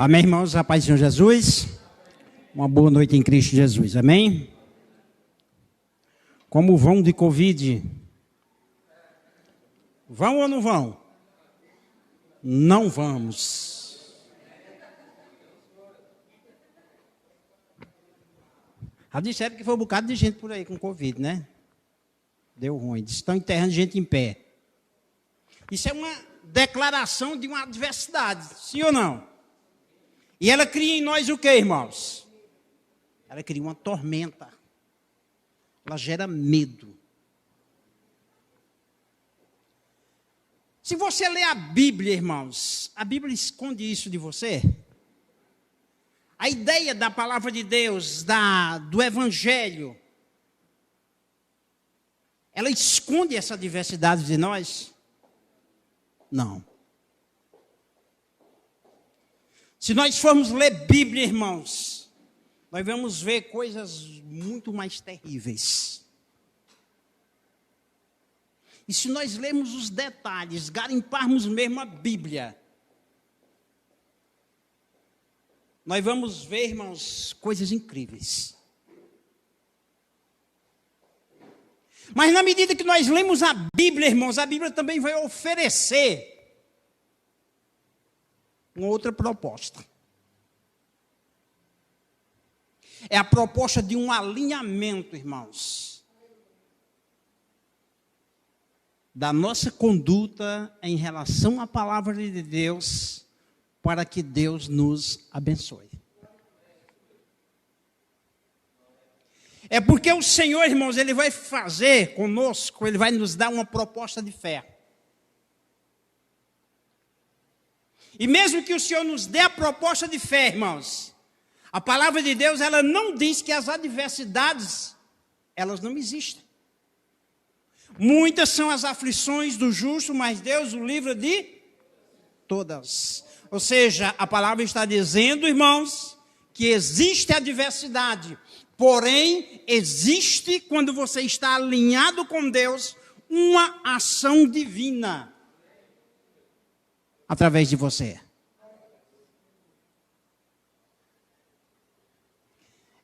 Amém, irmãos? A paz do Senhor Jesus. Uma boa noite em Cristo Jesus. Amém? Como vão de Covid? Vão ou não vão? Não vamos. Já disseram que foi um bocado de gente por aí com Covid, né? Deu ruim. Estão enterrando gente em pé. Isso é uma declaração de uma adversidade, sim ou não? E ela cria em nós o que, irmãos? Ela cria uma tormenta. Ela gera medo. Se você ler a Bíblia, irmãos, a Bíblia esconde isso de você. A ideia da palavra de Deus, do Evangelho, ela esconde essa diversidade de nós? Não. Se nós formos ler Bíblia, irmãos, nós vamos ver coisas muito mais terríveis. E se nós lermos os detalhes, garimparmos mesmo a Bíblia, nós vamos ver, irmãos, coisas incríveis. Mas na medida que nós lemos a Bíblia, irmãos, a Bíblia também vai oferecer uma outra proposta. É a proposta de um alinhamento, irmãos, da nossa conduta em relação à palavra de Deus, para que Deus nos abençoe. É porque o Senhor, irmãos, Ele vai fazer conosco, Ele vai nos dar uma proposta de fé. E mesmo que o Senhor nos dê a proposta de fé, irmãos, a palavra de Deus, ela não diz que as adversidades, elas não existem. Muitas são as aflições do justo, mas Deus o livra de todas. Ou seja, a palavra está dizendo, irmãos, que existe adversidade. Porém, existe, quando você está alinhado com Deus, uma ação divina através de você.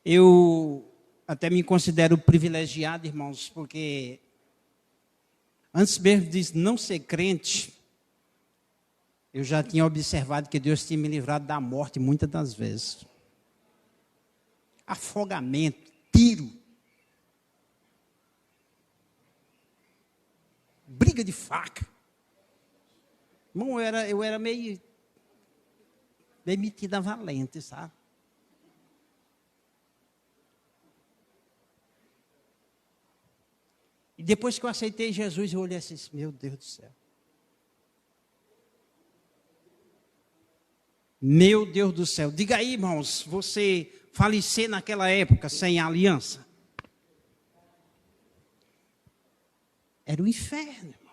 Eu até me considero privilegiado, irmãos, porque antes mesmo de não ser crente, eu já tinha observado que Deus tinha me livrado da morte muitas das vezes. Afogamento, tiro, briga de faca. Irmão, eu era meio metida valente, sabe? E depois que eu aceitei Jesus, eu olhei assim, meu Deus do céu. Meu Deus do céu. Diga aí, irmãos, você falecer naquela época sem aliança? Era o inferno, irmãos.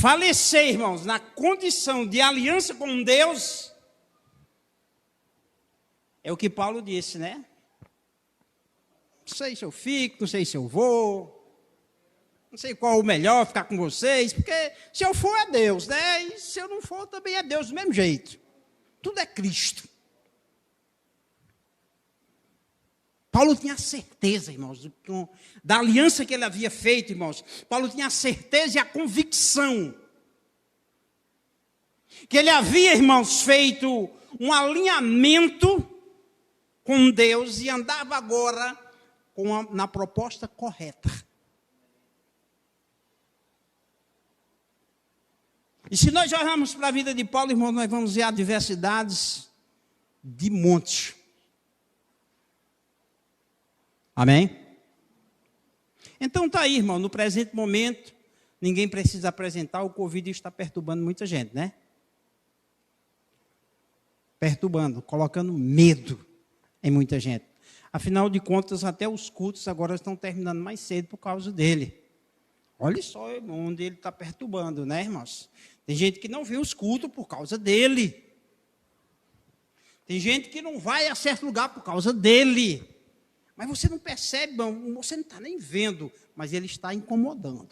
Falecer, irmãos, na condição de aliança com Deus, é o que Paulo disse, né? Não sei se eu fico, não sei se eu vou, não sei qual o melhor ficar com vocês, porque se eu for é Deus, né? E se eu não for também é Deus do mesmo jeito. Tudo é Cristo. Paulo tinha certeza, irmãos, da aliança que ele havia feito, irmãos. Paulo tinha a certeza e a convicção que ele havia, irmãos, feito um alinhamento com Deus e andava agora na proposta correta. E se nós olharmos para a vida de Paulo, irmãos, nós vamos ver adversidades de monte. Amém? Então está aí, irmão, no presente momento, ninguém precisa apresentar, o Covid está perturbando muita gente, né? Perturbando, colocando medo em muita gente. Afinal de contas, até os cultos agora estão terminando mais cedo por causa dele. Olha só onde ele está perturbando, né, irmãos? Tem gente que não vê os cultos por causa dele. Tem gente que não vai a certo lugar por causa dele. Mas você não percebe, você não está nem vendo, mas ele está incomodando.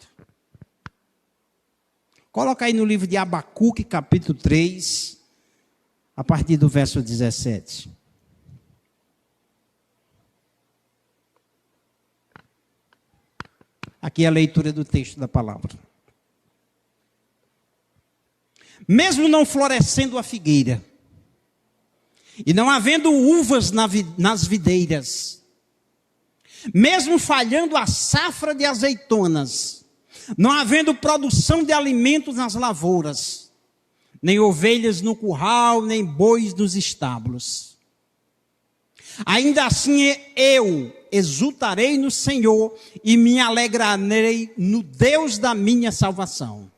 Coloca aí no livro de Abacuque, capítulo 3, a partir do verso 17. Aqui é a leitura do texto da palavra. Mesmo não florescendo a figueira, e não havendo uvas nas videiras, mesmo falhando a safra de azeitonas, não havendo produção de alimentos nas lavouras, nem ovelhas no curral, nem bois nos estábulos, ainda assim eu exultarei no Senhor e me alegrarei no Deus da minha salvação.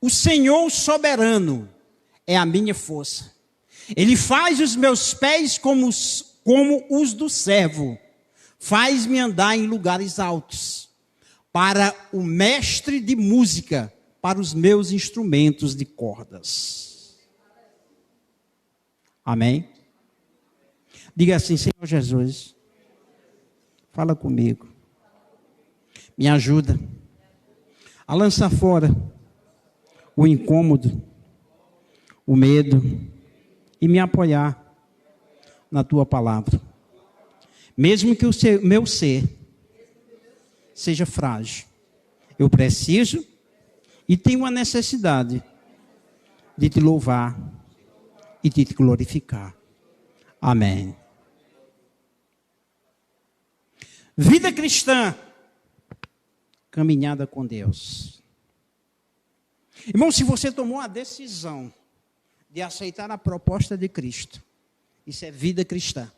O Senhor soberano é a minha força. Ele faz os meus pés como os do servo. Faz-me andar em lugares altos. Para o mestre de música, para os meus instrumentos de cordas. Amém? Diga assim: Senhor Jesus, fala comigo. Me ajuda a lançar fora o incômodo, o medo, e me apoiar na tua palavra. Mesmo que o meu ser seja frágil, eu preciso e tenho a necessidade de te louvar e de te glorificar. Amém. Vida cristã, caminhada com Deus. Irmão, se você tomou a decisão de aceitar a proposta de Cristo, isso é vida cristã.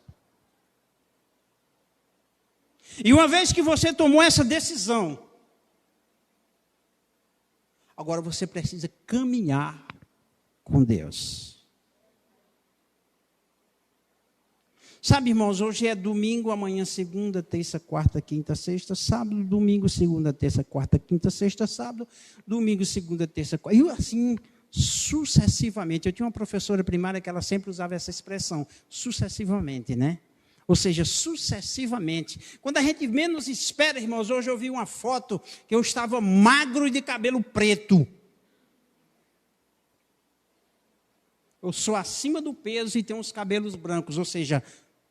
E uma vez que você tomou essa decisão, agora você precisa caminhar com Deus. Sabe, irmãos, hoje é domingo, amanhã segunda, terça, quarta, quinta, sexta, sábado, domingo, segunda, terça, quarta, quinta, sexta, sábado, domingo, segunda, terça, quarta. E assim, sucessivamente. Eu tinha uma professora primária que ela sempre usava essa expressão, sucessivamente, né? Ou seja, sucessivamente. Quando a gente menos espera, irmãos, hoje eu vi uma foto que eu estava magro e de cabelo preto. Eu sou acima do peso e tenho os cabelos brancos, ou seja,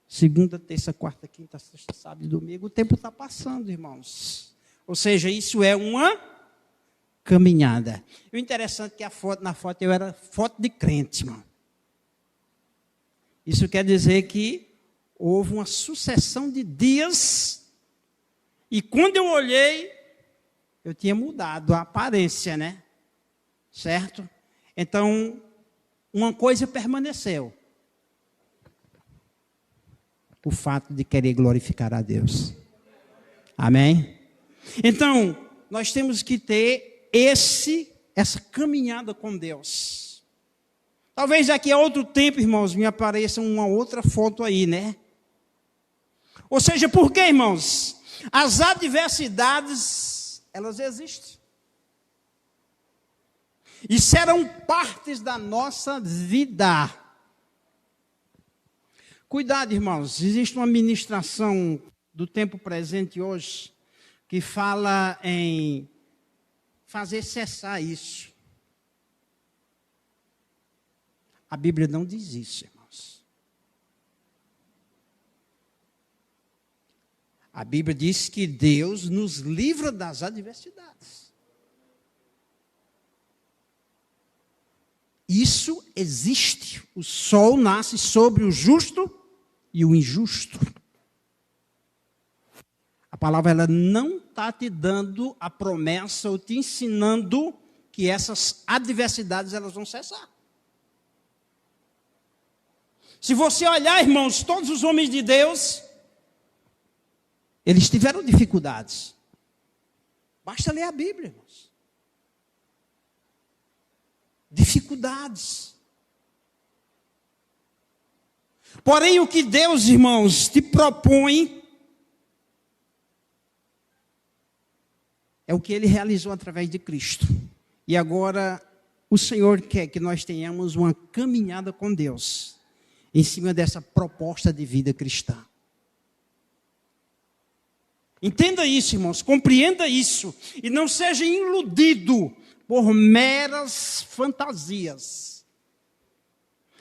segunda, terça, quarta, quinta, sexta, sábado e domingo, o tempo está passando, irmãos. Ou seja, isso é uma caminhada. E o interessante é que na foto eu era foto de crente, irmão. Isso quer dizer que houve uma sucessão de dias, e quando eu olhei, eu tinha mudado a aparência, né? Certo? Então, uma coisa permaneceu. O fato de querer glorificar a Deus. Amém? Então, nós temos que ter essa caminhada com Deus. Talvez daqui a outro tempo, irmãos, me apareça uma outra foto aí, né? Ou seja, por quê, irmãos? As adversidades, elas existem. E serão partes da nossa vida. Cuidado, irmãos, existe uma ministração do tempo presente hoje que fala em fazer cessar isso. A Bíblia não diz isso, irmãos. A Bíblia diz que Deus nos livra das adversidades. Isso existe. O sol nasce sobre o justo e o injusto. A palavra ela não está te dando a promessa ou te ensinando que essas adversidades elas vão cessar. Se você olhar, irmãos, todos os homens de Deus, eles tiveram dificuldades. Basta ler a Bíblia, irmãos. Dificuldades. Porém, o que Deus, irmãos, te propõe é o que Ele realizou através de Cristo. E agora, o Senhor quer que nós tenhamos uma caminhada com Deus, em cima dessa proposta de vida cristã. Entenda isso, irmãos, compreenda isso. E não seja iludido por meras fantasias.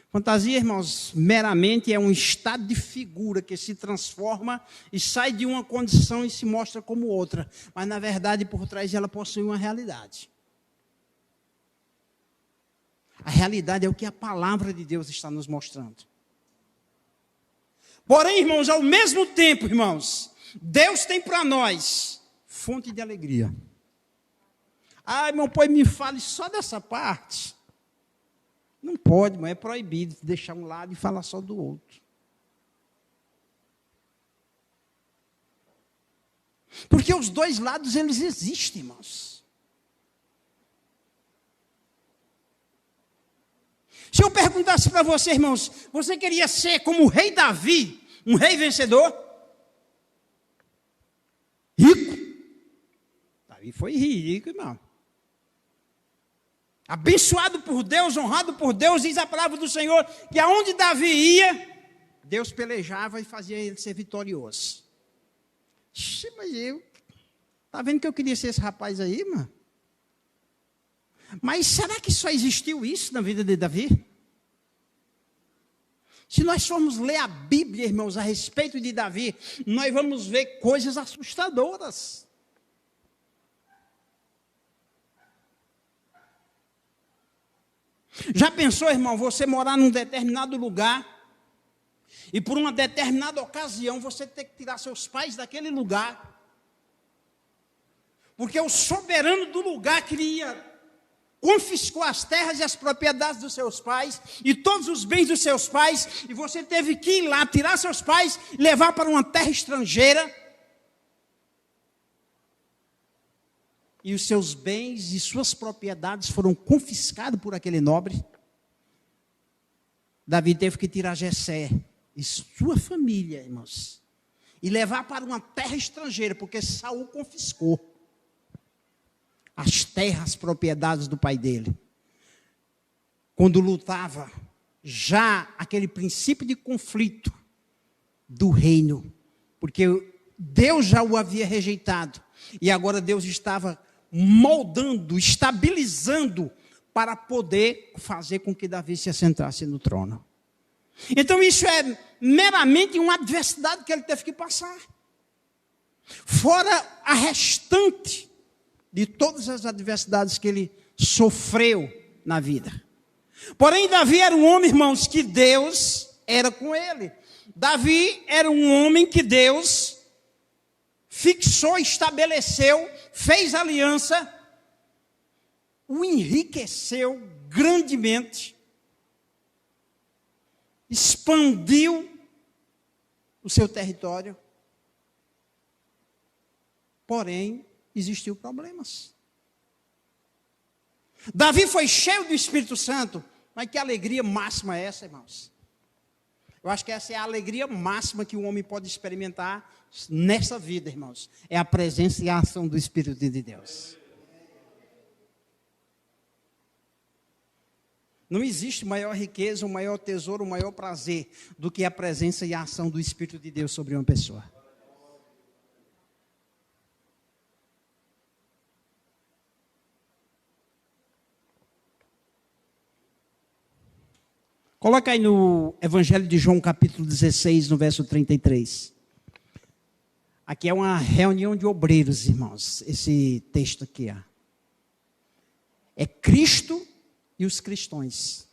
Fantasia, irmãos, meramente é um estado de figura que se transforma e sai de uma condição e se mostra como outra. Mas, na verdade, por trás ela possui uma realidade. A realidade é o que a palavra de Deus está nos mostrando. Porém, irmãos, ao mesmo tempo, irmãos, Deus tem para nós fonte de alegria. Ah, irmão, pois me fale só dessa parte. Não pode, mas é proibido deixar um lado e falar só do outro. Porque os dois lados, eles existem, irmãos. Se eu perguntasse para você, irmãos, você queria ser como o rei Davi, um rei vencedor? Rico. Davi foi rico, irmão. Abençoado por Deus, honrado por Deus, diz a palavra do Senhor, que aonde Davi ia, Deus pelejava e fazia ele ser vitorioso. Mas tá vendo que eu queria ser esse rapaz aí, mano? Mas será que só existiu isso na vida de Davi? Se nós formos ler a Bíblia, irmãos, a respeito de Davi, nós vamos ver coisas assustadoras. Já pensou, irmão, você morar num determinado lugar e por uma determinada ocasião você ter que tirar seus pais daquele lugar, porque o soberano do lugar confiscou as terras e as propriedades dos seus pais e todos os bens dos seus pais, e você teve que ir lá, tirar seus pais e levar para uma terra estrangeira, e os seus bens e suas propriedades foram confiscados por aquele nobre. Davi teve que tirar Jessé e sua família, irmãos, e levar para uma terra estrangeira, porque Saul confiscou as terras, as propriedades do pai dele. Quando lutava, já aquele princípio de conflito do reino, porque Deus já o havia rejeitado, e agora Deus estava moldando, estabilizando, para poder fazer com que Davi se assentasse no trono. Então isso é meramente uma adversidade que ele teve que passar. Fora a restante de todas as adversidades que ele sofreu na vida. Porém, Davi era um homem, irmãos, que Deus era com ele. Davi era um homem que Deus fixou, estabeleceu, fez aliança, o enriqueceu grandemente, expandiu o seu território. Porém, existiu problemas. Davi foi cheio do Espírito Santo, mas que alegria máxima é essa, irmãos? Eu acho que essa é a alegria máxima que um homem pode experimentar nessa vida, irmãos. É a presença e a ação do Espírito de Deus. Não existe maior riqueza, o maior tesouro, o maior prazer do que a presença e a ação do Espírito de Deus sobre uma pessoa. Coloca aí no Evangelho de João, capítulo 16, no verso 33. Aqui é uma reunião de obreiros, irmãos, esse texto aqui. Ó. É Cristo e os cristãos.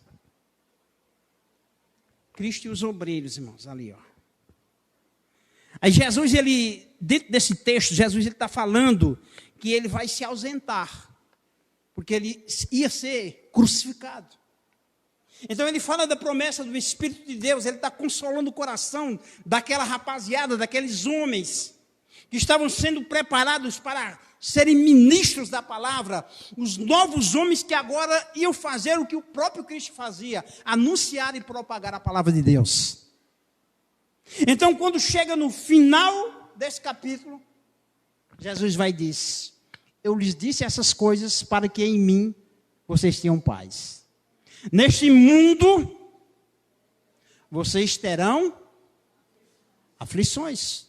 Cristo e os obreiros, irmãos, ali, ó. Aí Jesus, dentro desse texto, Jesus está falando que ele vai se ausentar, porque ele ia ser crucificado. Então ele fala da promessa do Espírito de Deus, ele está consolando o coração daquela rapaziada, daqueles homens que estavam sendo preparados para serem ministros da palavra, os novos homens que agora iam fazer o que o próprio Cristo fazia, anunciar e propagar a palavra de Deus. Então quando chega no final desse capítulo, Jesus vai dizer: eu lhes disse essas coisas para que em mim vocês tenham paz. Neste mundo, vocês terão aflições.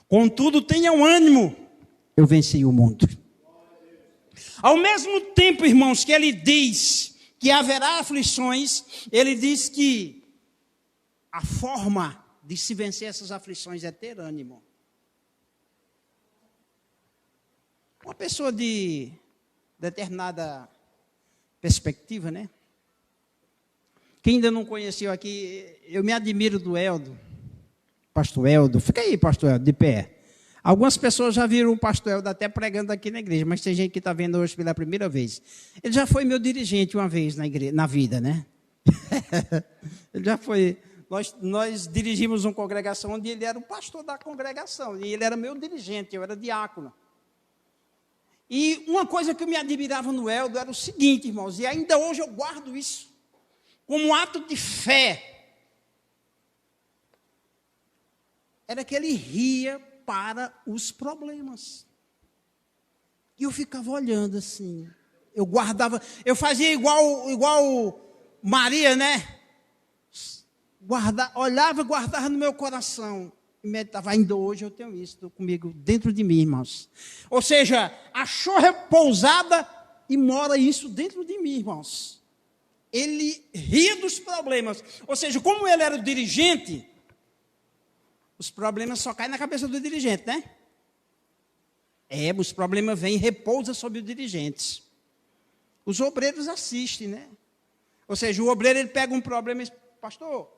Contudo, tenham ânimo, eu venci o mundo. Ao mesmo tempo, irmãos, que ele diz que haverá aflições, ele diz que a forma de se vencer essas aflições é ter ânimo. Uma pessoa de determinada perspectiva, né? Quem ainda não conheceu aqui, eu me admiro do Eldo, pastor Eldo. Fica aí, pastor Eldo, de pé. Algumas pessoas já viram o pastor Eldo até pregando aqui na igreja, mas tem gente que está vendo hoje pela primeira vez. Ele já foi meu dirigente uma vez na igreja, na vida, né? Ele já foi. Nós dirigimos uma congregação onde ele era o pastor da congregação, e ele era meu dirigente, eu era diácono. E uma coisa que eu me admirava no Eldo era o seguinte, irmãos, e ainda hoje eu guardo isso, como um ato de fé, era que ele ria para os problemas. E eu ficava olhando assim, eu guardava, eu fazia igual Maria, né? Olhava e guardava no meu coração. E meditava, ainda hoje eu tenho isso comigo dentro de mim, irmãos. Ou seja, achou repousada e mora isso dentro de mim, irmãos. Ele ria dos problemas. Ou seja, como ele era o dirigente, os problemas só caem na cabeça do dirigente, né? Os problemas vêm e repousam sobre o dirigente. Os obreiros assistem, né? Ou seja, o obreiro ele pega um problema e diz, pastor,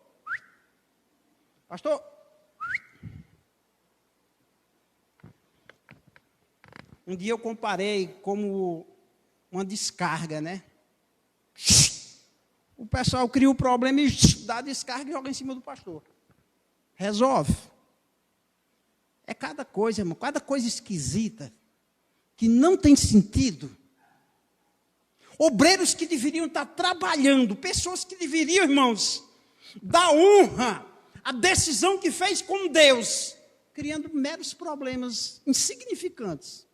um dia eu comparei como uma descarga, né? O pessoal cria o problema e dá a descarga e joga em cima do pastor. Resolve. É cada coisa, irmão, cada coisa esquisita, que não tem sentido. Obreiros que deveriam estar trabalhando, pessoas que deveriam, irmãos, dar honra à decisão que fez com Deus, criando meros problemas insignificantes.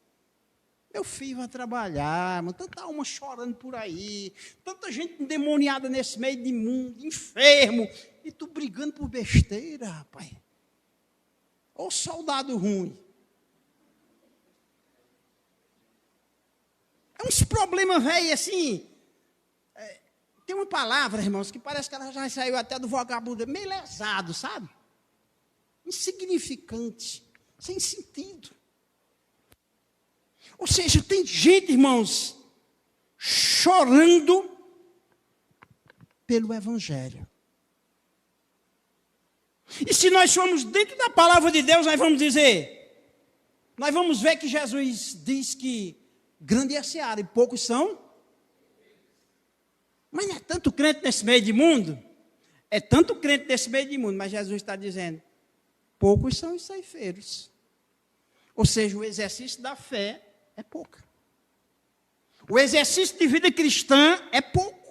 Meu filho vai trabalhar, irmão, tanta alma chorando por aí, tanta gente endemoniada nesse meio de mundo, enfermo, e tu brigando por besteira, rapaz. Ô soldado ruim. É uns problemas, velho, assim. Tem uma palavra, irmãos, que parece que ela já saiu até do vocabulário, meio lesado, sabe? Insignificante, sem sentido. Ou seja, tem gente, irmãos, chorando pelo Evangelho. E se nós formos dentro da palavra de Deus, nós vamos ver que Jesus diz que grande é a seara e poucos são. Mas não é tanto crente nesse meio de mundo? É tanto crente nesse meio de mundo, mas Jesus está dizendo, poucos são os ceifeiros. Ou seja, o exercício da fé é pouco. O exercício de vida cristã é pouco.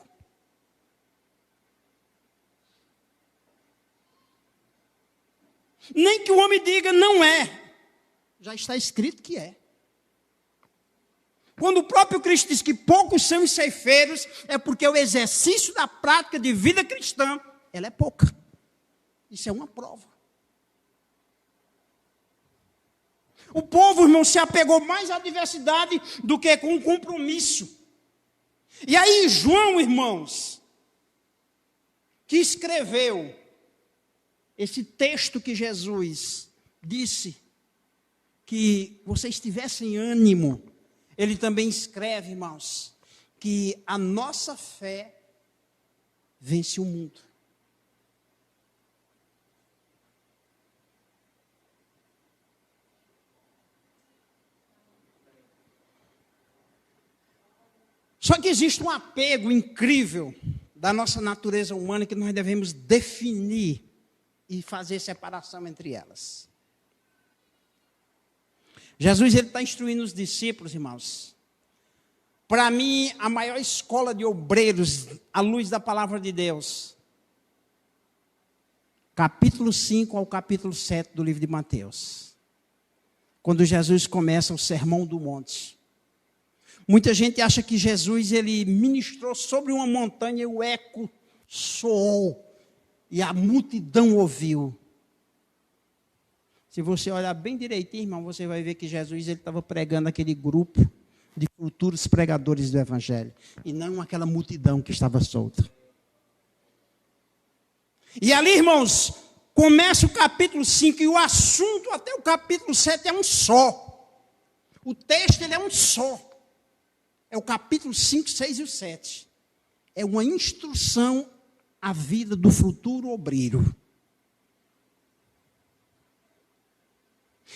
Nem que o homem diga não é. Já está escrito que é. Quando o próprio Cristo diz que poucos são os ceifeiros, é porque o exercício da prática de vida cristã, ela é pouca. Isso é uma prova. O povo, irmão, se apegou mais à diversidade do que com o compromisso. E aí, João, irmãos, que escreveu esse texto que Jesus disse que vocês tivessem ânimo, ele também escreve, irmãos, que a nossa fé vence o mundo. Só que existe um apego incrível da nossa natureza humana que nós devemos definir e fazer separação entre elas. Jesus está instruindo os discípulos, irmãos. Para mim, a maior escola de obreiros, à luz da palavra de Deus. Capítulo 5 ao capítulo 7 do livro de Mateus. Quando Jesus começa o Sermão do Monte. Muita gente acha que Jesus ele ministrou sobre uma montanha e o eco soou. E a multidão ouviu. Se você olhar bem direitinho, irmão, você vai ver que Jesus estava pregando aquele grupo de futuros pregadores do Evangelho, e não aquela multidão que estava solta. E ali, irmãos, começa o capítulo 5, e o assunto até o capítulo 7 é um só. O texto ele é um só. É o capítulo 5, 6 e o 7. É uma instrução à vida do futuro obreiro.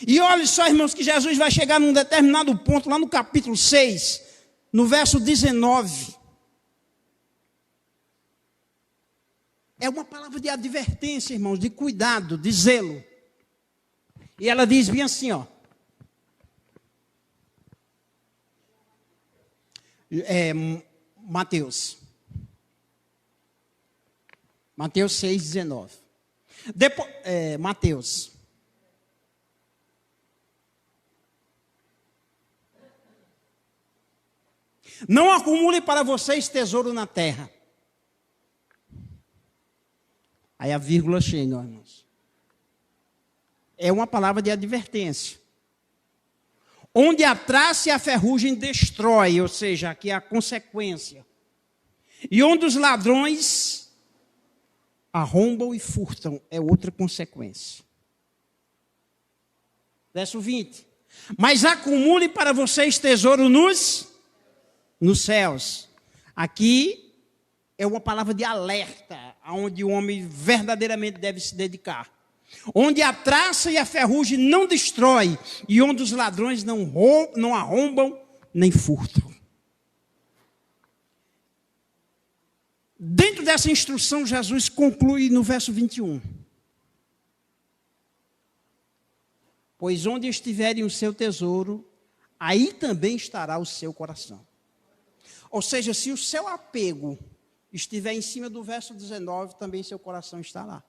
E olha só, irmãos, que Jesus vai chegar num determinado ponto, lá no capítulo 6, no verso 19. É uma palavra de advertência, irmãos, de cuidado, de zelo. E ela diz bem assim, ó. Mateus 6, 19. Mateus. Não acumule para vocês tesouro na terra. Aí a vírgula chega, irmãos. É uma palavra de advertência. Onde a traça e a ferrugem destrói, ou seja, aqui é a consequência. E onde os ladrões arrombam e furtam, é outra consequência. Verso 20. Mas acumule para vocês tesouro nos céus. Aqui é uma palavra de alerta, aonde o homem verdadeiramente deve se dedicar. Onde a traça e a ferrugem não destrói, e onde os ladrões não arrombam nem furtam. Dentro dessa instrução, Jesus conclui no verso 21. Pois onde estiverem o seu tesouro, aí também estará o seu coração. Ou seja, se o seu apego estiver em cima do verso 19, também seu coração está lá.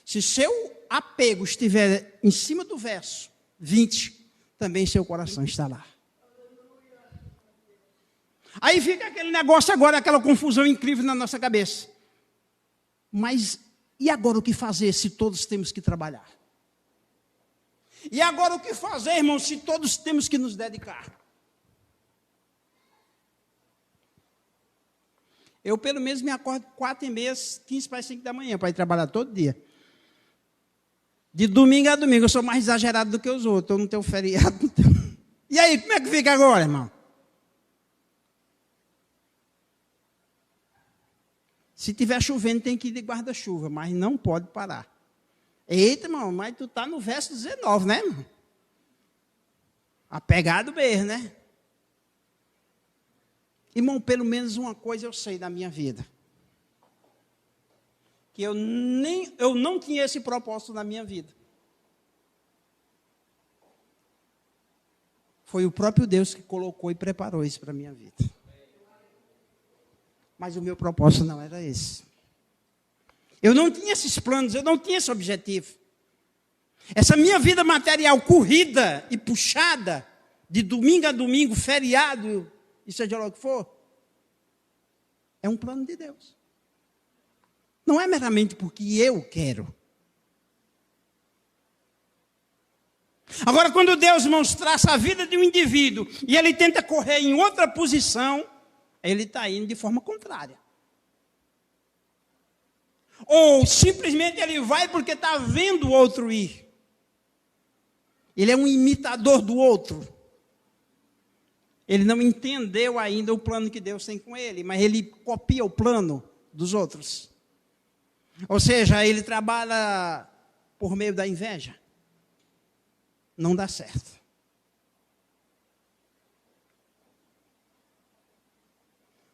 Se seu apego estiver em cima do verso 20, também seu coração está lá. Aí fica aquele negócio agora, aquela confusão incrível na nossa cabeça. Mas e agora o que fazer se todos temos que trabalhar? E agora o que fazer, irmãos, se todos temos que nos dedicar? Eu pelo menos me acordo 4h30, 15 para as 5 da manhã, para ir trabalhar todo dia. De domingo a domingo, eu sou mais exagerado do que os outros, eu não tenho feriado. Não tenho... E aí, como é que fica agora, irmão? Se tiver chovendo, tem que ir de guarda-chuva, mas não pode parar. Eita, irmão, mas tu está no verso 19, né, irmão? Apegado mesmo, né? Irmão, pelo menos uma coisa eu sei da minha vida. Que eu não tinha esse propósito na minha vida. Foi o próprio Deus que colocou e preparou isso para a minha vida. Mas o meu propósito não era esse. Eu não tinha esses planos, eu não tinha esse objetivo. Essa minha vida material corrida e puxada, de domingo a domingo, feriado, e seja lá o que for, é um plano de Deus. Não é meramente porque eu quero. Agora, quando Deus, irmãos, traça a vida de um indivíduo e ele tenta correr em outra posição, ele está indo de forma contrária. Ou simplesmente ele vai porque está vendo o outro ir. Ele é um imitador do outro. Ele não entendeu ainda o plano que Deus tem com ele, mas ele copia o plano dos outros. Ou seja, ele trabalha por meio da inveja. Não dá certo.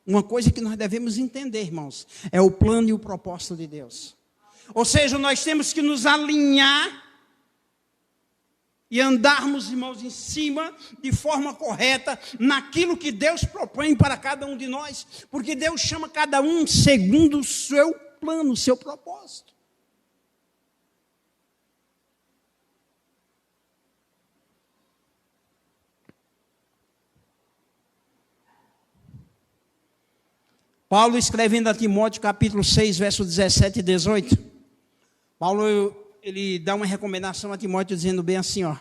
Uma coisa que nós devemos entender, irmãos, é o plano e o propósito de Deus. Ou seja, nós temos que nos alinhar e andarmos, irmãos, em cima de forma correta naquilo que Deus propõe para cada um de nós, porque Deus chama cada um segundo o seu plano, o seu propósito. Paulo escrevendo a Timóteo, capítulo 6, verso 17 e 18. Paulo ele dá uma recomendação a Timóteo dizendo bem assim, ó.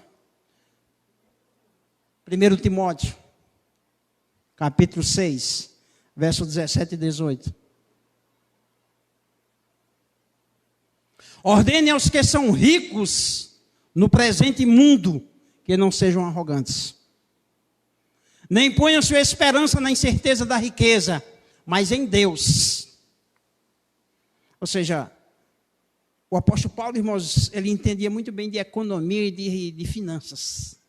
1 Timóteo, capítulo 6, verso 17 e 18. Ordene aos que são ricos no presente mundo que não sejam arrogantes. Nem ponham sua esperança na incerteza da riqueza, mas em Deus. Ou seja, o apóstolo Paulo, irmãos, ele entendia muito bem de economia e de finanças.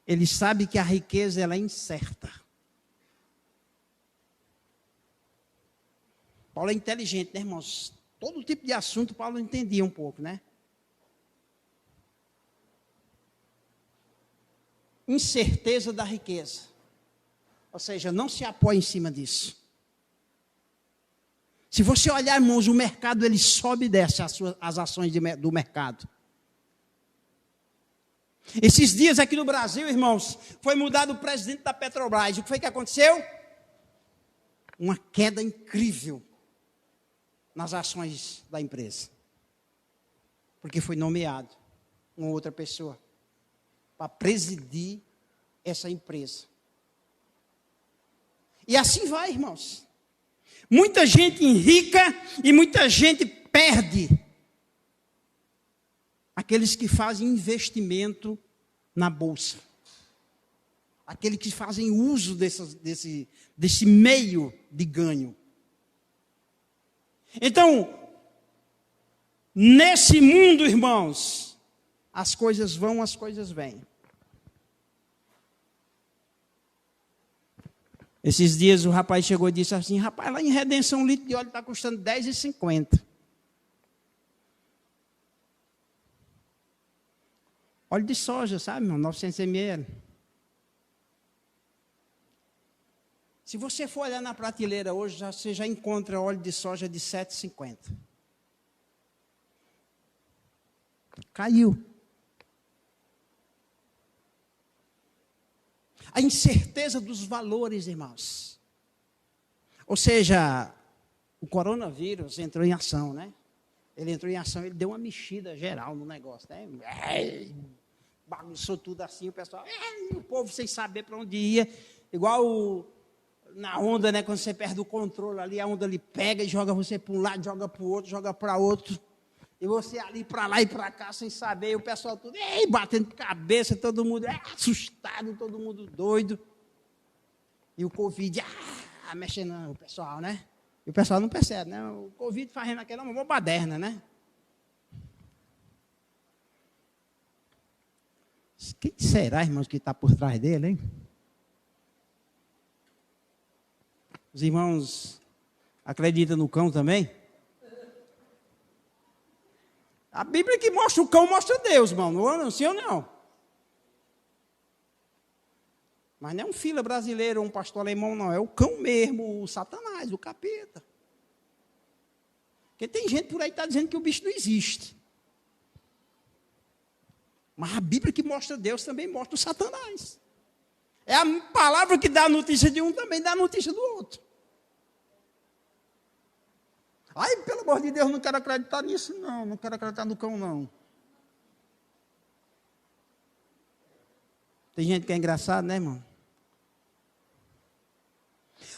Ele sabe que a riqueza ela é incerta. Paulo é inteligente, né, irmãos? Todo tipo de assunto Paulo entendia um pouco, né? Incerteza da riqueza. Ou seja, não se apoie em cima disso. Se você olhar, irmãos, o mercado ele sobe e desce as ações do mercado. Esses dias aqui no Brasil, irmãos, foi mudado o presidente da Petrobras. O que foi que aconteceu? Uma queda incrível nas ações da empresa. Porque foi nomeado uma outra pessoa para presidir essa empresa. E assim vai, irmãos. Muita gente enrica e muita gente perde. Aqueles que fazem investimento na bolsa. Aqueles que fazem uso desse meio de ganho. Então, nesse mundo, irmãos, as coisas vão, as coisas vêm. Esses dias o rapaz chegou e disse assim, rapaz, lá em Redenção um litro de óleo está custando R$10,50. Óleo de soja, sabe, irmão? 900 ml. Se você for olhar na prateleira hoje, você já encontra óleo de soja de R$7,50. Caiu. A incerteza dos valores, irmãos. Ou seja, o coronavírus entrou em ação, né? Ele entrou em ação, ele deu uma mexida geral no negócio, né? Bagunçou tudo assim, o pessoal, o povo sem saber para onde ia, igual na onda, né? Quando você perde o controle ali, a onda ali pega e joga você para um lado, joga para o outro, joga para outro, e você ali para lá e para cá sem saber, e o pessoal tudo, batendo cabeça, todo mundo assustado, todo mundo doido, e o Covid, mexendo o pessoal, né? E o pessoal não percebe, né? O Covid fazendo aquela uma baderna, né? Quem será, irmãos, que está por trás dele, hein? Os irmãos acreditam no cão também? A Bíblia que mostra o cão, mostra Deus, irmão. Não sei ou não. Mas não é um fila brasileiro ou um pastor alemão, não. É o cão mesmo, o Satanás, o capeta. Porque tem gente por aí que está dizendo que o bicho não existe. Mas a Bíblia que mostra Deus também mostra o Satanás. É a palavra que dá a notícia de um, também dá a notícia do outro. Ai, pelo amor de Deus, não quero acreditar nisso, não. Não quero acreditar no cão, não. Tem gente que é engraçado, né, irmão?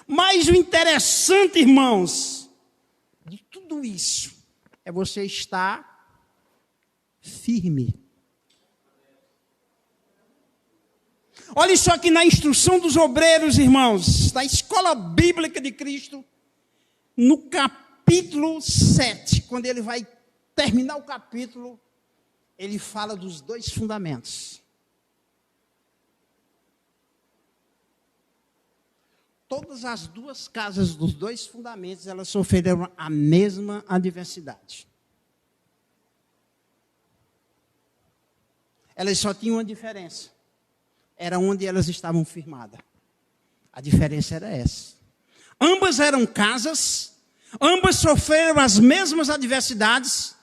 Mas o interessante, irmãos, de tudo isso, é você estar firme. Olha só que na instrução dos obreiros, irmãos, da escola bíblica de Cristo, no capítulo 7, quando ele vai terminar o capítulo, ele fala dos dois fundamentos. Todas as duas casas dos dois fundamentos, elas sofreram a mesma adversidade. Elas só tinham uma diferença. Era onde elas estavam firmadas. A diferença era essa. Ambas eram casas, ambas sofreram as mesmas adversidades.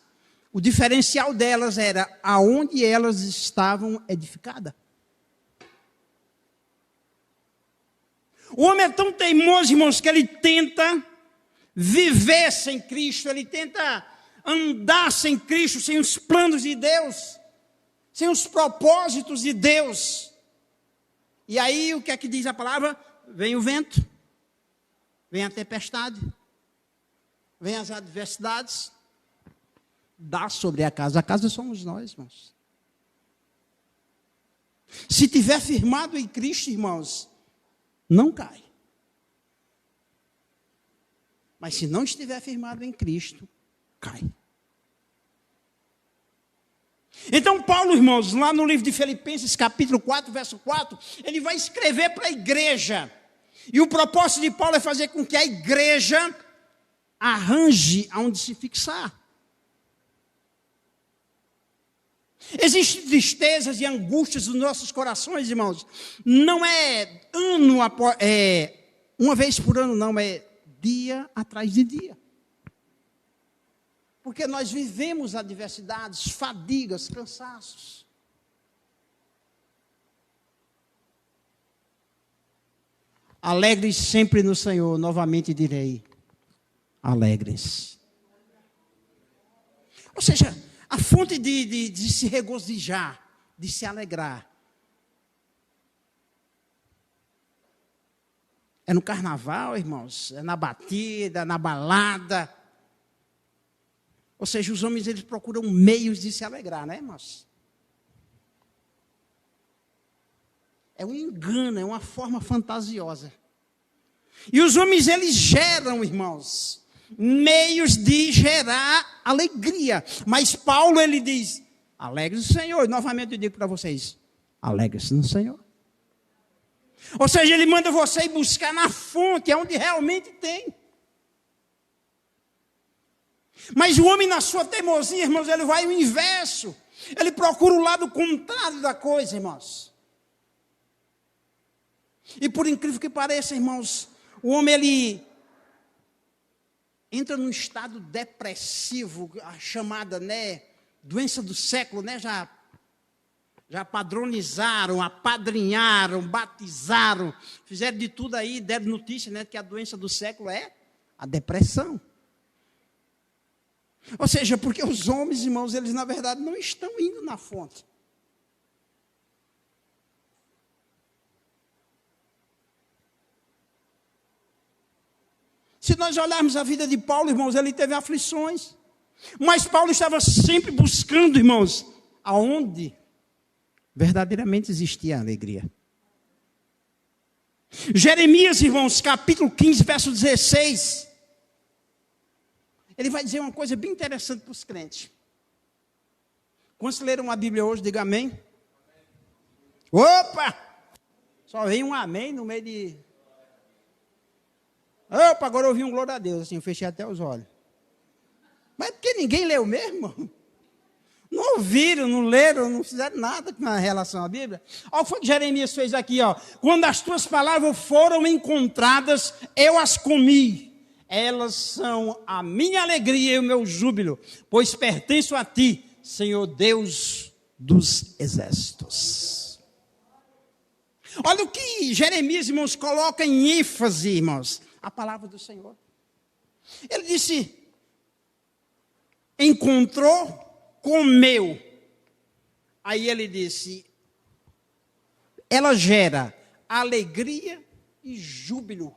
O diferencial delas era aonde elas estavam edificadas. O homem é tão teimoso, irmãos, que ele tenta viver sem Cristo, ele tenta andar sem Cristo, sem os planos de Deus, sem os propósitos de Deus. E aí, o que é que diz a palavra? Vem o vento, vem a tempestade, vem as adversidades, dá sobre a casa somos nós, irmãos. Se tiver firmado em Cristo, irmãos, não cai. Mas se não estiver firmado em Cristo, cai. Então Paulo, irmãos, lá no livro de Filipenses, capítulo 4, verso 4, ele vai escrever para a igreja. E o propósito de Paulo é fazer com que a igreja arranje aonde se fixar. Existem tristezas e angústias nos nossos corações, irmãos. Não é uma vez por ano, não, é dia atrás de dia. Porque nós vivemos adversidades, fadigas, cansaços. Alegres sempre no Senhor, novamente direi, alegres. Ou seja, a fonte de se regozijar, de se alegrar, é no carnaval, irmãos, é na batida, na balada. Ou seja, os homens, eles procuram meios de se alegrar, né, irmãos? É um engano, é uma forma fantasiosa. E os homens, eles geram, irmãos, meios de gerar alegria. Mas Paulo, ele diz, alegre-se no Senhor. E novamente eu digo para vocês, alegre-se no Senhor. Ou seja, ele manda você ir buscar na fonte, onde realmente tem. Mas o homem, na sua teimosia, irmãos, ele vai o inverso. Ele procura o lado contrário da coisa, irmãos. E por incrível que pareça, irmãos, o homem, ele entra num estado depressivo, a chamada, né, doença do século, né, já padronizaram, apadrinharam, batizaram, fizeram de tudo aí, deram notícia, né, que a doença do século é a depressão. Ou seja, porque os homens, irmãos, eles na verdade não estão indo na fonte. Se nós olharmos a vida de Paulo, irmãos, ele teve aflições. Mas Paulo estava sempre buscando, irmãos, aonde verdadeiramente existia alegria. Jeremias, irmãos, capítulo 15, verso 16. Ele vai dizer uma coisa bem interessante para os crentes. Quando leram a Bíblia hoje, diga amém. Opa! Só vem um amém no meio de... Opa, agora eu ouvi um glória a Deus, assim, eu fechei até os olhos. Mas porque ninguém leu mesmo? Não ouviram, não leram, não fizeram nada com relação à Bíblia. Olha o que foi que Jeremias fez aqui, ó. Quando as tuas palavras foram encontradas, eu as comi. Elas são a minha alegria e o meu júbilo, pois pertenço a ti, Senhor Deus dos exércitos. Olha o que Jeremias, irmãos, coloca em ênfase, irmãos, a palavra do Senhor. Ele disse, encontrou, comeu. Aí ele disse, ela gera alegria e júbilo.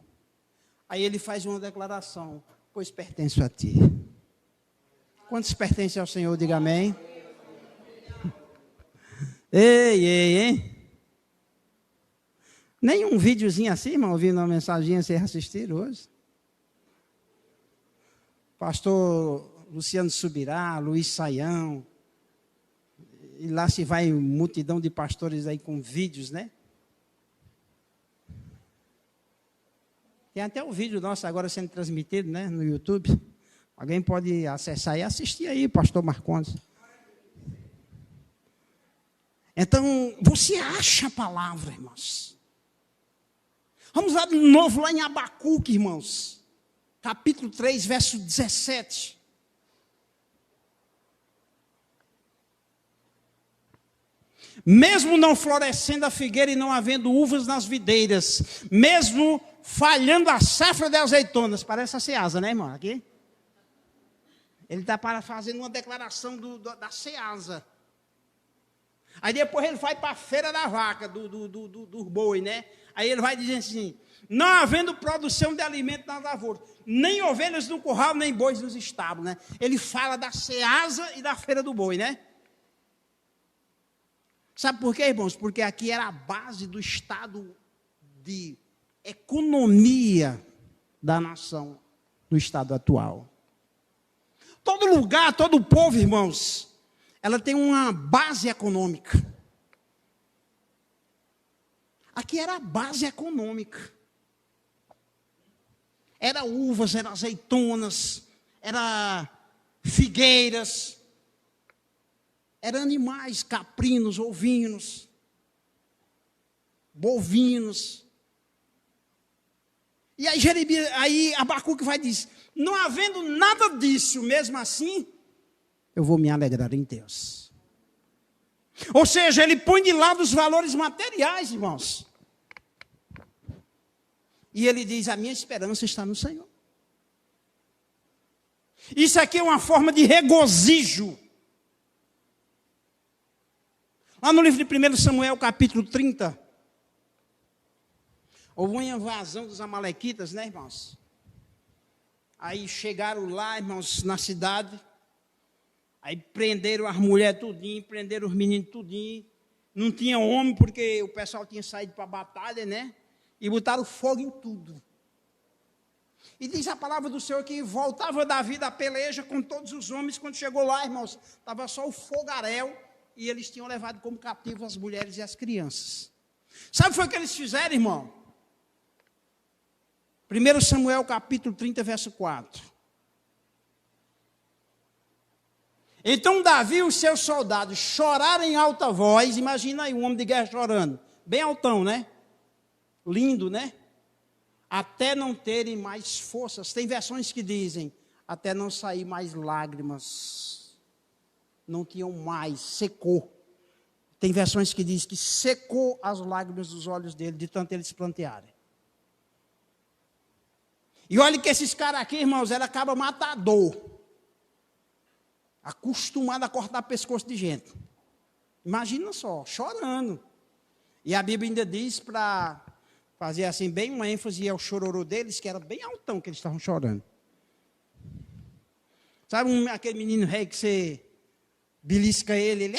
Aí ele faz uma declaração, pois pertenço a ti. Quantos pertencem ao Senhor, diga amém. Ei, hein? Nem um videozinho assim, irmão, ouvindo uma mensagem vocês assistiram hoje? Pastor Luciano Subirá, Luiz Saião, e lá se vai multidão de pastores aí com vídeos, né? Tem até o vídeo nosso agora sendo transmitido, né, no YouTube. Alguém pode acessar e assistir aí, pastor Marcondes. Então, você acha a palavra, irmãos. Vamos lá de novo, lá em Abacuque, irmãos. Capítulo 3, verso 17. Mesmo não florescendo a figueira e não havendo uvas nas videiras, mesmo falhando a safra de azeitonas, parece a Ceasa, né, irmão? Aqui. Ele está fazendo uma declaração da Ceasa. Aí depois ele vai para a feira da vaca, do boi, né? Aí ele vai dizer assim: não havendo produção de alimento nas lavouras, nem ovelhas no curral, nem bois nos estábulos, né? Ele fala da Ceasa e da feira do boi, né? Sabe por quê, irmãos? Porque aqui era a base do estado de economia da nação, do estado atual. Todo lugar, todo povo, irmãos, ela tem uma base econômica. Aqui era a base econômica. Era uvas, era azeitonas, era figueiras, era animais, caprinos, ovinos, bovinos. E aí Abacuque vai dizer: não havendo nada disso, mesmo assim, eu vou me alegrar em Deus. Ou seja, ele põe de lado os valores materiais, irmãos. E ele diz: a minha esperança está no Senhor. Isso aqui é uma forma de regozijo. Lá no livro de 1 Samuel, capítulo 30, houve uma invasão dos amalequitas, né, irmãos? Aí chegaram lá, irmãos, na cidade. Aí prenderam as mulheres tudinho, prenderam os meninos tudinho. Não tinha homem, porque o pessoal tinha saído para a batalha, né? E botaram fogo em tudo. E diz a palavra do Senhor que voltava Davi da peleja com todos os homens. Quando chegou lá, irmãos, estava só o fogaréu. E eles tinham levado como cativo as mulheres e as crianças. Sabe o que foi que eles fizeram, irmão? 1 Samuel capítulo 30, verso 4. Então Davi e os seus soldados choraram em alta voz. Imagina aí um homem de guerra chorando. Bem altão, né? Lindo, né? Até não terem mais forças. Tem versões que dizem: até não sair mais lágrimas. Não tinham mais, secou. Tem versões que dizem que secou as lágrimas dos olhos dele, de tanto eles plantearem. E olha que esses caras aqui, irmãos, eram acaba matador. Acostumado a cortar pescoço de gente. Imagina só, chorando. E a Bíblia ainda diz, para fazer assim bem uma ênfase ao chororô deles, que era bem altão que eles estavam chorando. Sabe aquele menino rei que você belisca ele,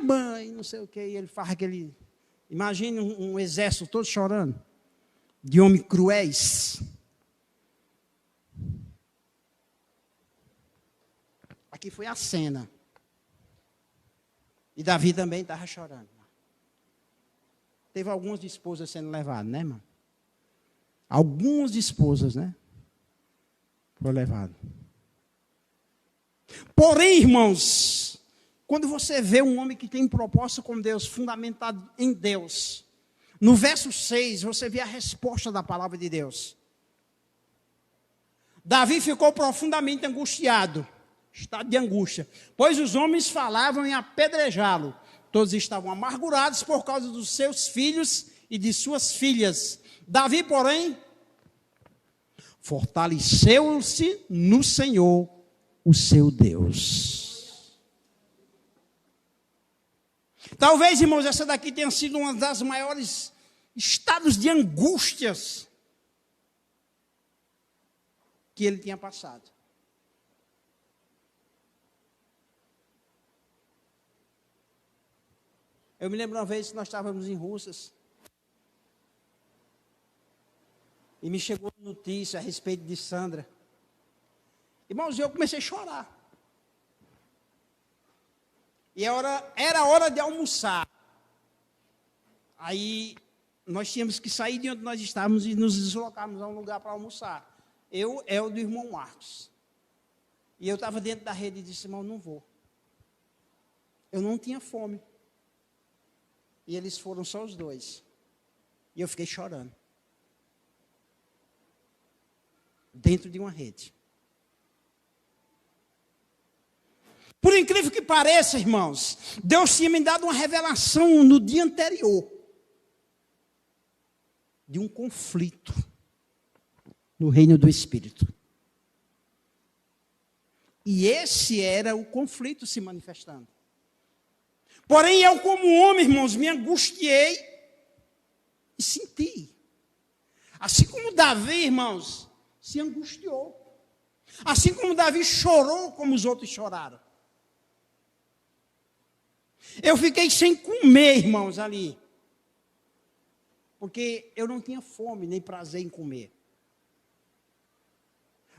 mãe, não sei o que, e ele faz aquele... Imagine um exército todo chorando, de homens cruéis. Aqui foi a cena. E Davi também estava chorando. Teve algumas de esposas sendo levadas, né, irmão? Algumas de esposas, né? Foram levadas. Porém, irmãos, quando você vê um homem que tem propósito com Deus, fundamentado em Deus, no verso 6, você vê a resposta da palavra de Deus. Davi ficou profundamente angustiado, estado de angústia, pois os homens falavam em apedrejá-lo. Todos estavam amargurados por causa dos seus filhos e de suas filhas. Davi, porém, fortaleceu-se no Senhor, o seu Deus. Talvez, irmãos, essa daqui tenha sido uma das maiores estados de angústias que ele tinha passado. Eu me lembro uma vez que nós estávamos em Russas e me chegou notícia a respeito de Sandra. Irmãos, eu comecei a chorar. E era hora de almoçar. Aí nós tínhamos que sair de onde nós estávamos e nos deslocarmos a um lugar para almoçar. Eu é o do irmão Marcos. E eu estava dentro da rede e disse: irmão, não vou. Eu não tinha fome. E eles foram só os dois. E eu fiquei chorando. Dentro de uma rede. Por incrível que pareça, irmãos, Deus tinha me dado uma revelação no dia anterior. De um conflito no reino do Espírito. E esse era o conflito se manifestando. Porém, eu como homem, irmãos, me angustiei e senti. Assim como Davi, irmãos, se angustiou. Assim como Davi chorou, como os outros choraram. Eu fiquei sem comer, irmãos, ali. Porque eu não tinha fome nem prazer em comer.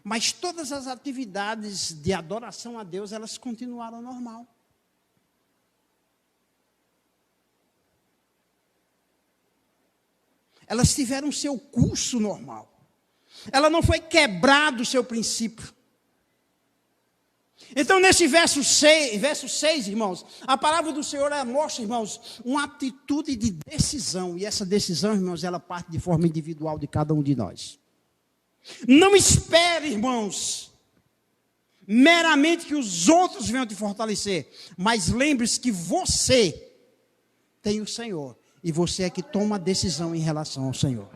Mas todas as atividades de adoração a Deus, elas continuaram normal. Elas tiveram o seu curso normal. Ela não foi quebrado o seu princípio. Então, nesse verso 6, irmãos, a palavra do Senhor mostra, irmãos, uma atitude de decisão. E essa decisão, irmãos, ela parte de forma individual de cada um de nós. Não espere, irmãos, meramente que os outros venham te fortalecer. Mas lembre-se que você tem o Senhor. E você é que toma a decisão em relação ao Senhor.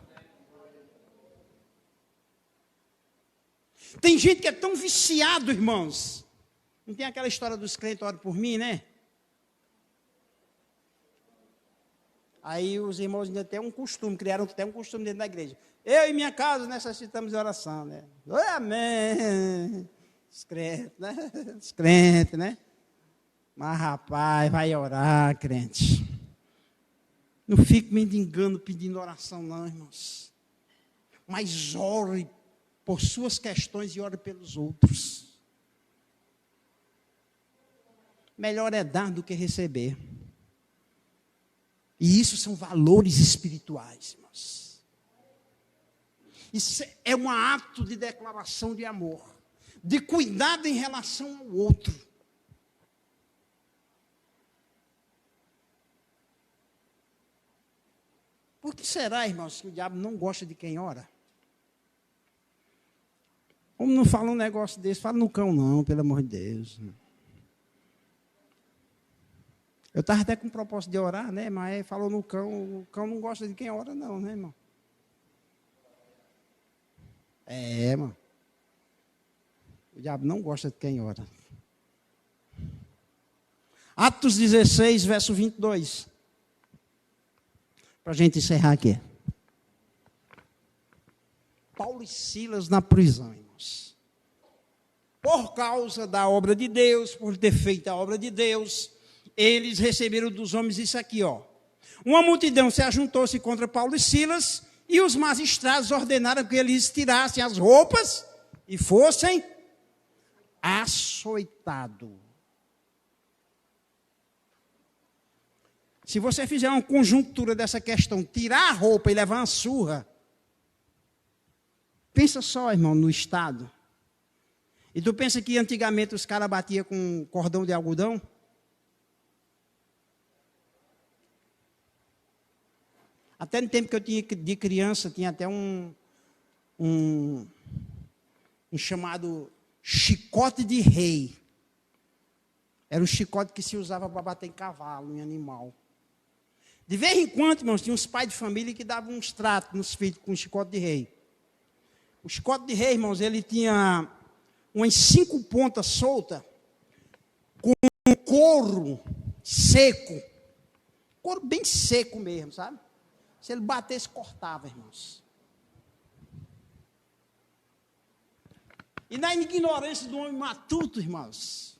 Tem gente que é tão viciado, irmãos. Não tem aquela história dos crentes, orem por mim, né? Aí os irmãos ainda têm um costume, criaram até um costume dentro da igreja. Eu e minha casa necessitamos de oração, né? Amém. Os crentes, né? Mas rapaz, vai orar, crente. Não fique mendigando, pedindo oração, não, irmãos. Mas ore por suas questões e ore pelos outros. Melhor é dar do que receber. E isso são valores espirituais, irmãos. Isso é um ato de declaração de amor, de cuidado em relação ao outro. Por que será, irmãos, que o diabo não gosta de quem ora? Como não fala um negócio desse, fala no cão não, pelo amor de Deus. Eu estava até com o propósito de orar, né? Mas falou no cão, o cão não gosta de quem ora não, né, irmão? Irmão. O diabo não gosta de quem ora. Atos 16, verso 22. Para a gente encerrar aqui. Paulo e Silas na prisão, irmãos. Por causa da obra de Deus, por ter feito a obra de Deus, eles receberam dos homens isso aqui, ó. Uma multidão se ajuntou-se contra Paulo e Silas, e os magistrados ordenaram que eles tirassem as roupas e fossem açoitados. Se você fizer uma conjuntura dessa questão, tirar a roupa e levar uma surra, pensa só, irmão, no estado. E tu pensa que antigamente os caras batiam com cordão de algodão? Até no tempo que eu tinha de criança, tinha até um chamado chicote de rei. Era o chicote que se usava para bater em cavalo, em animal. De vez em quando, irmãos, tinha uns pais de família que davam uns tratos nos filhos com o chicote de rei. O chicote de rei, irmãos, ele tinha umas 5 pontas soltas, com um couro seco. Couro bem seco mesmo, sabe? Se ele batesse, cortava, irmãos. E na ignorância do homem matuto, irmãos,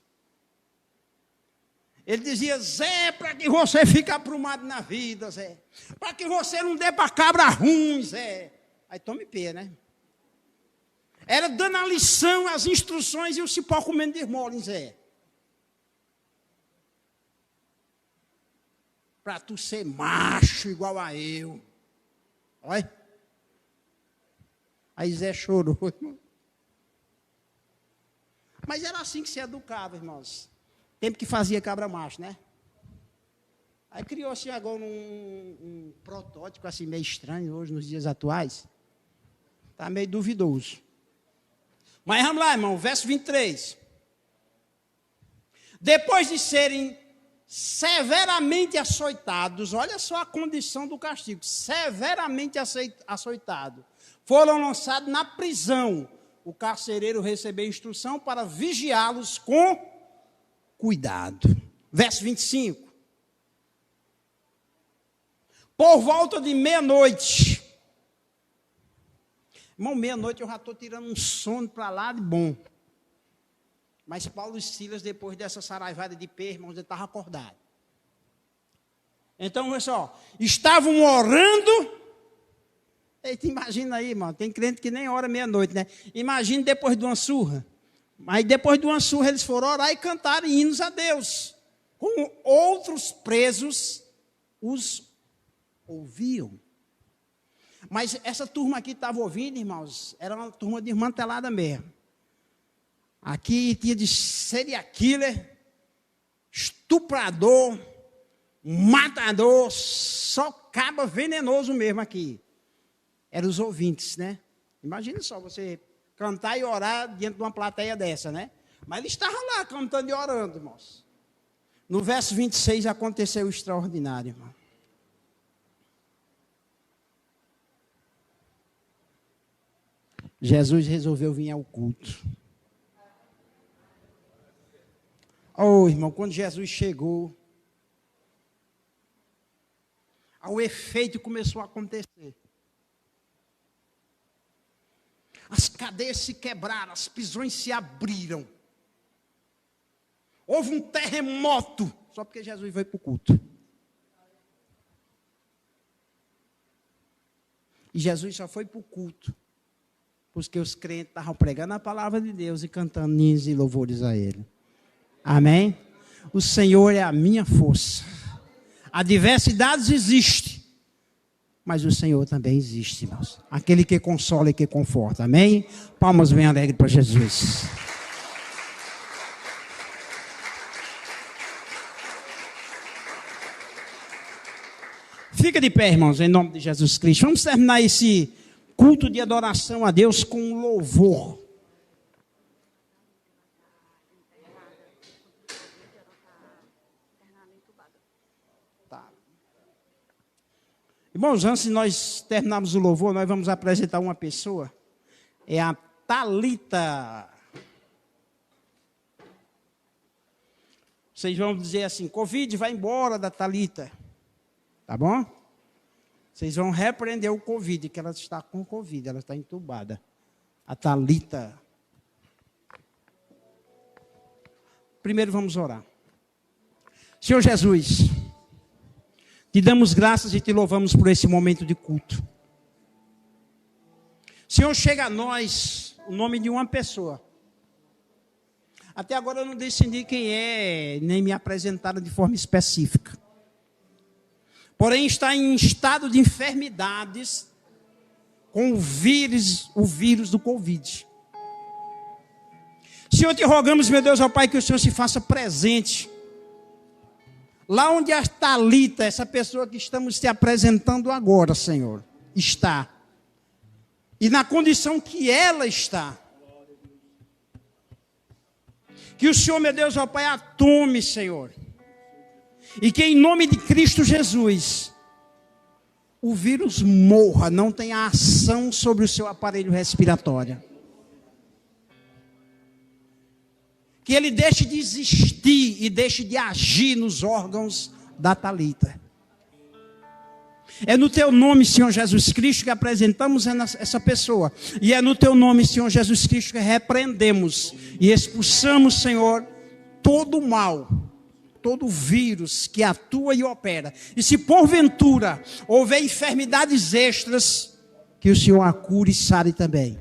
ele dizia: Zé, para que você fique aprumado na vida, Zé. Para que você não dê para cabra ruim, Zé. Aí tome pé, né? Era dando a lição, as instruções e o cipó comendo de esmola, hein, Zé. Para tu ser macho igual a eu. Olha. Aí Zé chorou, irmão. Mas era assim que se educava, irmãos. Tempo que fazia cabra macho, né? Aí criou-se agora um protótipo assim meio estranho hoje, nos dias atuais. Está meio duvidoso. Mas vamos lá, irmão, verso 23. Depois de serem severamente açoitados, olha só a condição do castigo, severamente açoitados, foram lançados na prisão, o carcereiro receber instrução para vigiá-los com cuidado. Verso 25. Por volta de meia-noite. Irmão, meia-noite eu já estou tirando um sono para lá de bom. Mas Paulo e Silas, depois dessa saraivada de pé, irmãos, ele estava acordado. Então, olha só, estavam orando. Eita, imagina aí, irmão, tem crente que nem ora meia-noite, né? Imagina depois de uma surra. Mas depois de uma surra eles foram orar e cantar hinos a Deus. Com outros presos os ouviam. Mas essa turma aqui estava ouvindo, irmãos, era uma turma desmantelada mesmo. Aqui tinha de serial killer, estuprador, matador, só caba venenoso mesmo aqui. Eram os ouvintes, né? Imagina só você cantar e orar diante de uma plateia dessa, né? Mas ele estava lá cantando e orando, irmãos. No verso 26 aconteceu o extraordinário, irmão. Jesus resolveu vir ao culto. Oh, irmão, quando Jesus chegou, o efeito começou a acontecer. As cadeias se quebraram, as prisões se abriram. Houve um terremoto, só porque Jesus veio para o culto. E Jesus só foi para o culto porque os crentes estavam pregando a palavra de Deus e cantando hinos e louvores a Ele. Amém? O Senhor é a minha força. Adversidades existem, mas o Senhor também existe, irmãos. Aquele que consola e que conforta. Amém? Palmas bem alegres para Jesus. Fica de pé, irmãos, em nome de Jesus Cristo. Vamos terminar esse culto de adoração a Deus com louvor. Tá. Irmãos, antes de nós terminarmos o louvor, nós vamos apresentar uma pessoa. É a Thalita. Vocês vão dizer assim, Covid, vai embora da Thalita. Tá bom? Vocês vão repreender o Covid, que ela está com Covid, ela está entubada. A Thalita. Primeiro vamos orar. Senhor Jesus, te damos graças e te louvamos por esse momento de culto. Senhor, chega a nós o nome de uma pessoa. Até agora eu não decidi quem é, nem me apresentaram de forma específica. Porém está em estado de enfermidades com o vírus do Covid. Senhor, te rogamos, meu Deus, ó Pai, que o Senhor se faça presente. Lá onde a Thalita, essa pessoa que estamos te apresentando agora, Senhor, está. E na condição que ela está. Que o Senhor, meu Deus, ó Pai, a tome, Senhor. E que em nome de Cristo Jesus, o vírus morra, não tenha ação sobre o seu aparelho respiratório. Que ele deixe de existir e deixe de agir nos órgãos da Thalita. É no teu nome, Senhor Jesus Cristo, que apresentamos essa pessoa. E é no teu nome, Senhor Jesus Cristo, que repreendemos e expulsamos, Senhor, todo o mal, todo vírus que atua e opera. E se porventura houver enfermidades extras, que o Senhor a cure e sare também.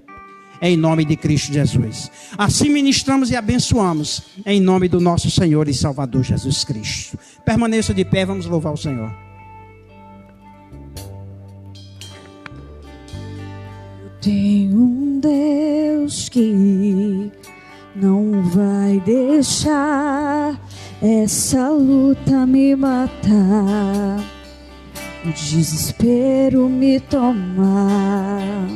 Em nome de Cristo Jesus. Assim ministramos e abençoamos. Em nome do nosso Senhor e Salvador Jesus Cristo. Permaneça de pé, vamos louvar o Senhor. Tem um Deus que não vai deixar essa luta me matar, o desespero me tomar.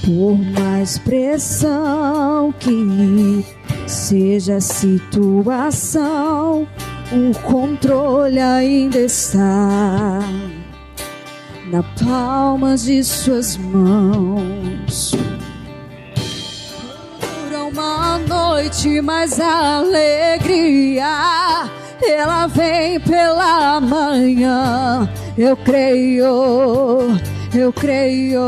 Por mais pressão que seja a situação, o controle ainda está na palma de suas mãos. noite, mas a alegria ela vem pela manhã. Eu creio, eu creio.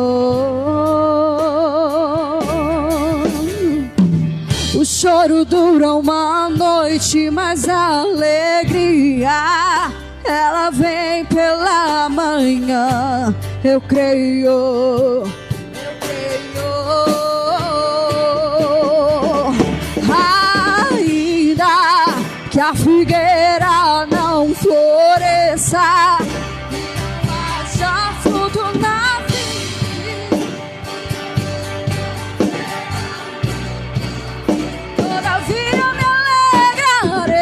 O choro dura uma noite, mas a alegria ela vem pela manhã. Eu creio, eu creio. Ainda que a figueira não floresça, haja fruto na vida, todavia me alegrarei,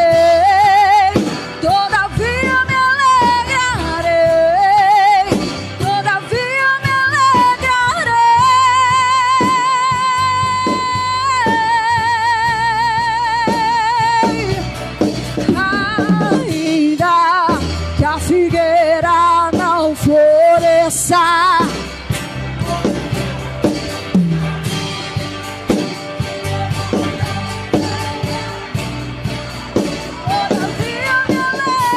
todavia me alegrarei, todavia me alegrarei. Ainda que a figueira não floresça, todavia me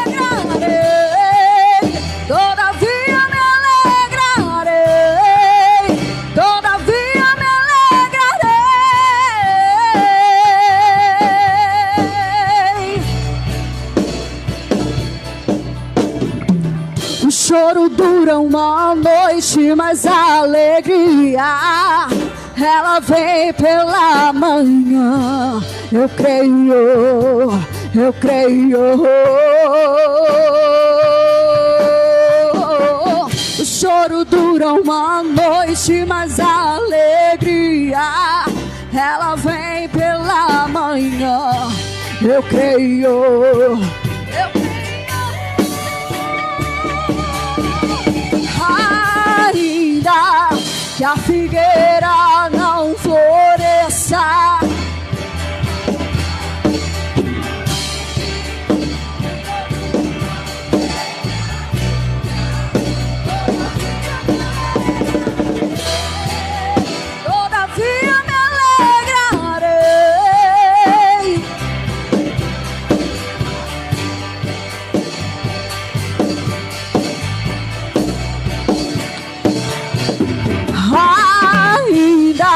alegrarei, todavia me alegrarei. O choro dura uma noite, mas a alegria ela vem pela manhã. Eu creio, eu creio. O choro dura uma noite, mas a alegria ela vem pela manhã. Eu creio, eu creio. Ainda que a figueira não floresça, todavia me alegrarei. Ainda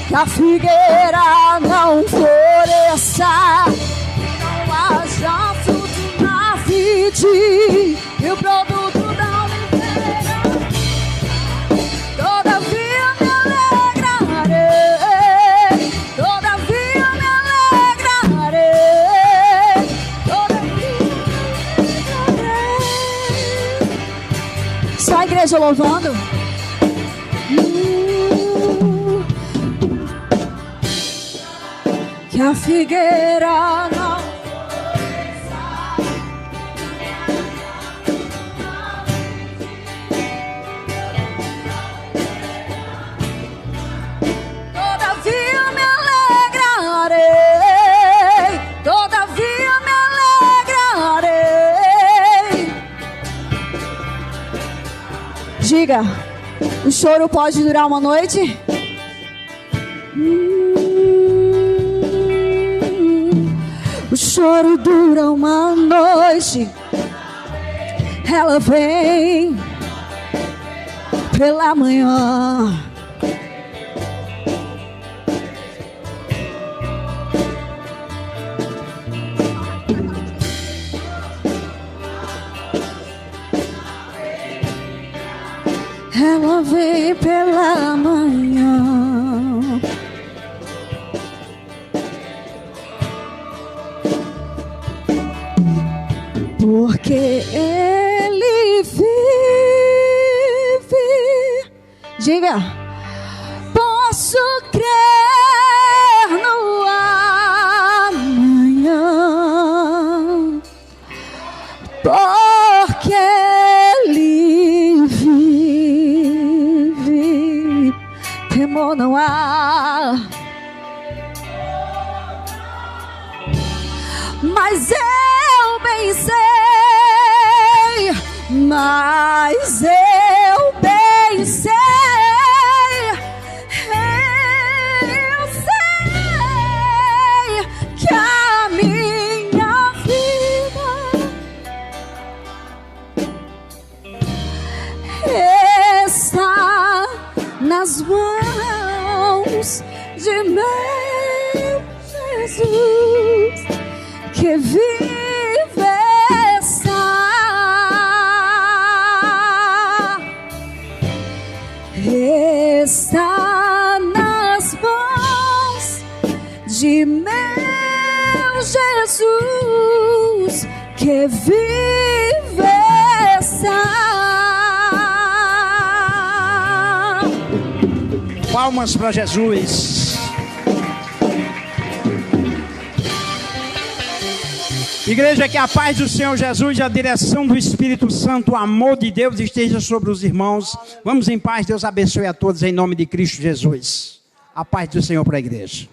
que a figueira não floresça, não haja fruto na vide e o produto da oliveira, todavia me alegrarei, todavia me alegrarei, todavia me alegrarei. Só a igreja louvando. Que a figueira não todavia me alegrarei, todavia me alegrarei. Diga, o choro pode durar uma noite? O choro dura uma noite, ela vem pela manhã. Ela vem pela manhã. Porque Ele vive. Diga, posso crer no amanhã, porque Ele vive. Temor não há, mas eu bem sei, mas eu bem sei, eu sei Jesus que vive está. Está nas mãos de meu Jesus que vive está. Palmas para Jesus. Igreja, que a paz do Senhor Jesus, a direção do Espírito Santo, o amor de Deus esteja sobre os irmãos. Vamos em paz, Deus abençoe a todos em nome de Cristo Jesus. A paz do Senhor para a igreja.